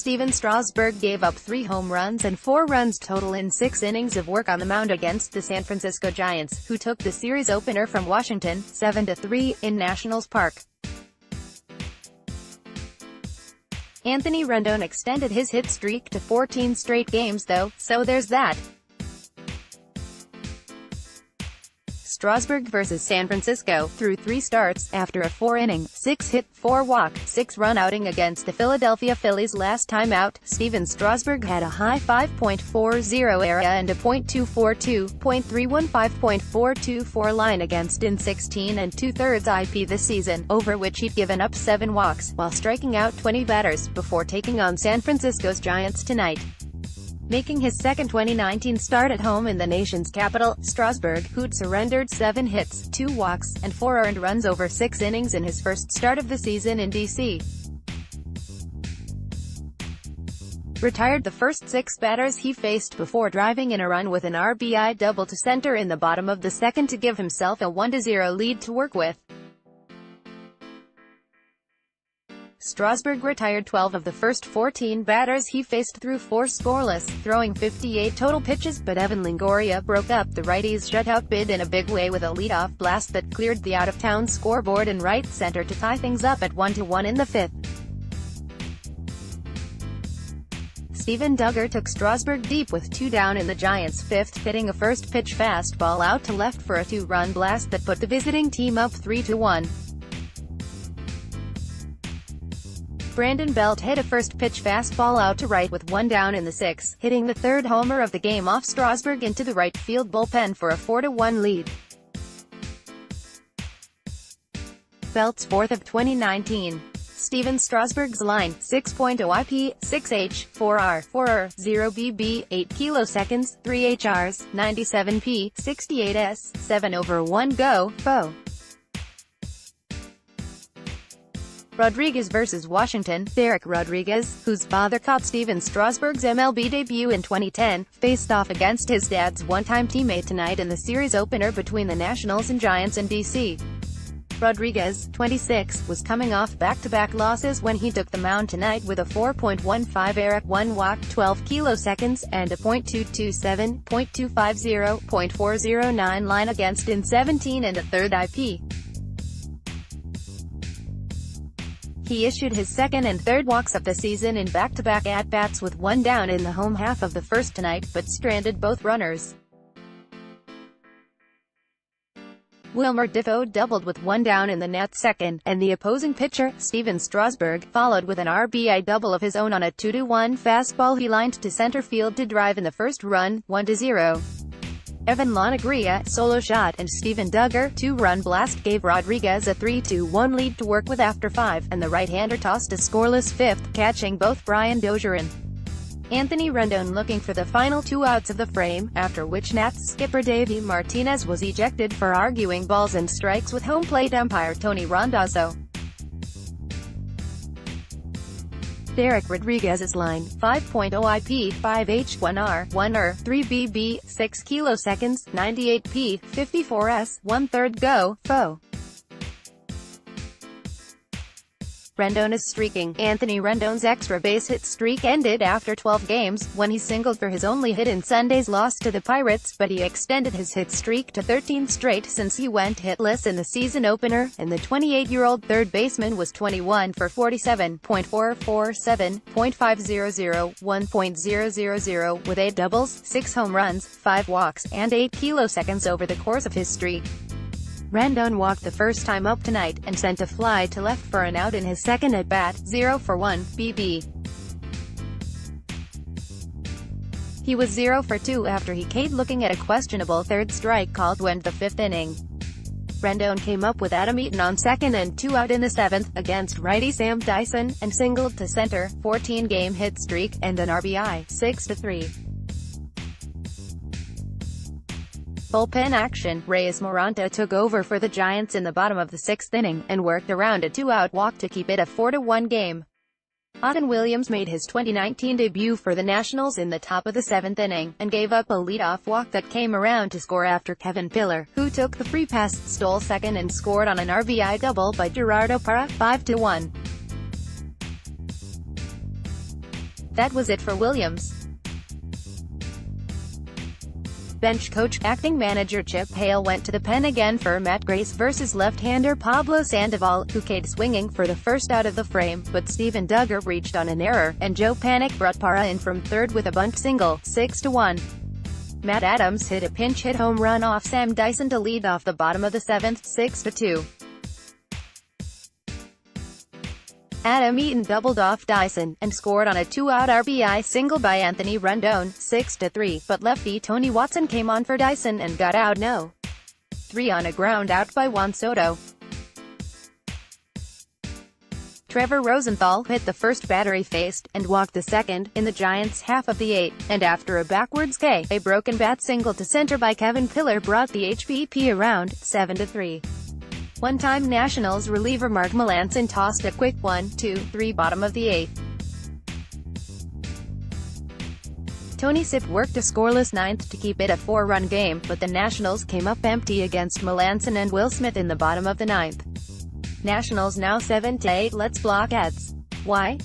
Stephen Strasburg gave up 3 home runs and 4 runs total in 6 innings of work on the mound against the San Francisco Giants, who took the series opener from Washington, 7-3, in Nationals Park. Anthony Rendon extended his hit streak to 14 straight games though, so there's that. Strasburg vs. San Francisco, through 3 starts, after a 4-inning, 6-hit, 4-walk, 6-run outing against the Philadelphia Phillies last time out, Stephen Strasburg had a high 5.40 ERA and a .242, .315, .424 line against in 16 2/3 IP this season, over which he'd given up 7 walks, while striking out 20 batters, before taking on San Francisco's Giants tonight. Making his second 2019 start at home in the nation's capital, Strasburg, who'd surrendered 7 hits, 2 walks, and 4 earned runs over 6 innings in his first start of the season in D.C., retired the first 6 batters he faced before driving in a run with an RBI double to center in the bottom of the second to give himself a 1-0 lead to work with. Strasburg retired 12 of the first 14 batters he faced through 4 scoreless, throwing 58 total pitches, but Evan Longoria broke up the righties' shutout bid in a big way with a leadoff blast that cleared the out-of-town scoreboard in right center to tie things up at 1-1 in the 5th. Steven Duggar took Strasburg deep with 2 down in the Giants' 5th, hitting a first-pitch fastball out to left for a 2-run blast that put the visiting team up 3-1. Brandon Belt hit a first-pitch fastball out to right with 1 down in the 6th, hitting the 3rd homer of the game off Strasburg into the right field bullpen for a 4-1 lead. Belt's 4th of 2019. Stephen Strasburg's line, 6.0 IP, 6H, 4R, 4R, 0 BB, 8 kiloseconds, 3 HRs, 97 P, 68 S, 7/1 go, FO. Rodriguez vs. Washington. Derek Rodriguez, whose father caught Stephen Strasburg's MLB debut in 2010, faced off against his dad's one-time teammate tonight in the series opener between the Nationals and Giants in D.C. Rodriguez, 26, was coming off back-to-back losses when he took the mound tonight with a 4.15 ERA, 1 walk, 12 kiloseconds, and a .227, .250, .409 line against in 17 1/3 IP. He issued his second and third walks of the season in back-to-back at-bats with 1 down in the home half of the first tonight, but stranded both runners. Wilmer Difo doubled with 1 down in the net second, and the opposing pitcher, Stephen Strasburg, followed with an RBI double of his own on a 2-1 fastball he lined to center field to drive in the first run, 1-0. Evan Longoria, solo shot, and Steven Duggar, 2-run blast gave Rodriguez a 3-1 lead to work with after 5, and the right-hander tossed a scoreless 5th, catching both Brian Dozier and Anthony Rendon looking for the final 2 outs of the frame, after which Nats skipper Davey Martinez was ejected for arguing balls and strikes with home plate umpire Tony Randazzo. Derek Rodriguez's line, 5.0 IP, 5H, 1R, 1R, 3 BB, 6 kiloseconds, 98 P, 54 S, 1/3 go, FO. Rendon is streaking. Anthony Rendon's extra base hit streak ended after 12 games, when he singled for his only hit in Sunday's loss to the Pirates, but he extended his hit streak to 13 straight since he went hitless in the season opener, and the 28-year-old third baseman was 21 for 47, .447, .500, 1.000, with 8 doubles, 6 home runs, 5 walks, and 8 kiloseconds over the course of his streak. Rendon walked the first time up tonight, and sent a fly to left for an out in his second at-bat, 0 for 1, BB. He was 0 for 2 after he K'd looking at a questionable third strike called to end the 5th inning. Rendon came up with Adam Eaton on second and 2 out in the 7th, against righty Sam Dyson, and singled to center, 14-game hit streak, and an RBI, 6-3. Bullpen action. Reyes Moronta took over for the Giants in the bottom of the 6th inning, and worked around a 2-out walk to keep it a 4-1 game. Auden Williams made his 2019 debut for the Nationals in the top of the 7th inning, and gave up a leadoff walk that came around to score after Kevin Pillar, who took the free pass, stole second and scored on an RBI double by Gerardo Parra, 5-1. That was it for Williams. Bench coach, acting manager Chip Hale went to the pen again for Matt Grace versus left-hander Pablo Sandoval, who came swinging for the first out of the frame, but Steven Duggar reached on an error, and Joe Panik brought Parra in from third with a bunt single, 6-1. Matt Adams hit a pinch-hit home run off Sam Dyson to lead off the bottom of the seventh, 6-2. Adam Eaton doubled off Dyson, and scored on a two-out RBI single by Anthony Rendon, 6-3, but lefty Tony Watson came on for Dyson and got out no. 3 on a ground out by Juan Soto. Trevor Rosenthal hit the first batter he faced, and walked the second, in the Giants' half of the 8th, and after a backwards K, a broken bat single to center by Kevin Pillar brought the HBP around, 7-3. One-time Nationals reliever Mark Melancon tossed a quick 1-2-3 bottom of the 8th. Tony Sipp worked a scoreless 9th to keep it a 4-run game, but the Nationals came up empty against Melancon and Will Smith in the bottom of the 9th. Nationals now 7-8. Let's block ads. Why?